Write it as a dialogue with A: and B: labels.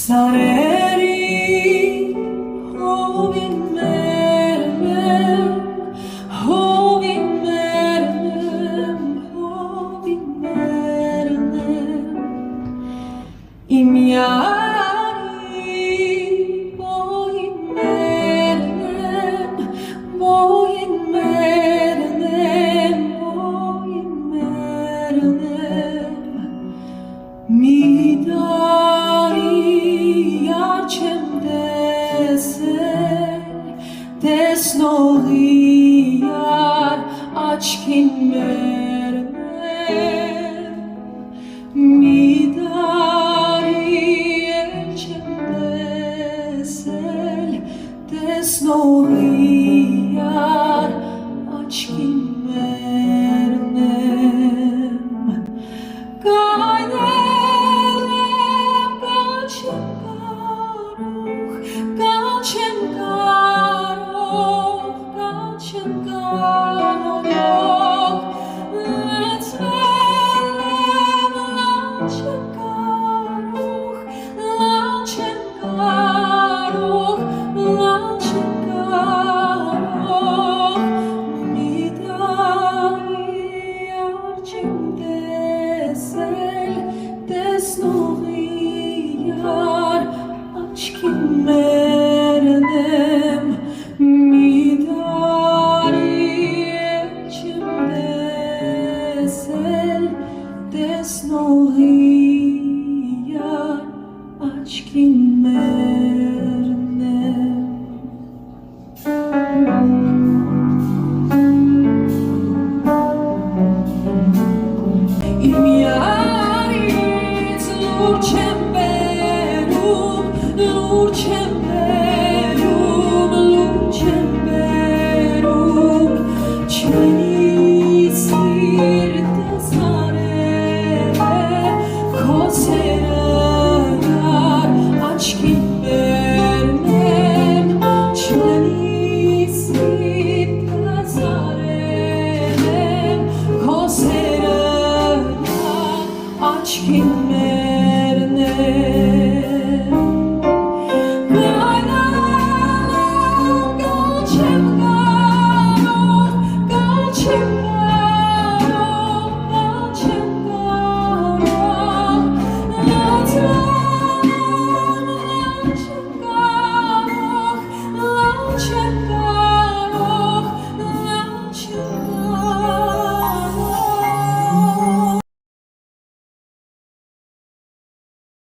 A: Sareri hovin mermem, hovin mermem, hovin mermem. Im yari boyin mermem, boyin mermem, boyin mermem. Տեսնողիար աչքին մերմեմ մի դարի էլ չեմ տեսել տեսնողիար աչքին մերմեմ կայնել եմ կալ չեմ Տեսնողիար աչքին մերնեմ մի դարի էլ չեմ տեսել տեսնողիար աչքին մերնեմ Իմ յարից լուր չեմ բերում, լուր չեմ բերում, լուր չեմ բերում Չնի սիրտս արել է քո սերար աչքին մերնեմ Չնի սիրտս արել է քո սերար աչքին մերնեմ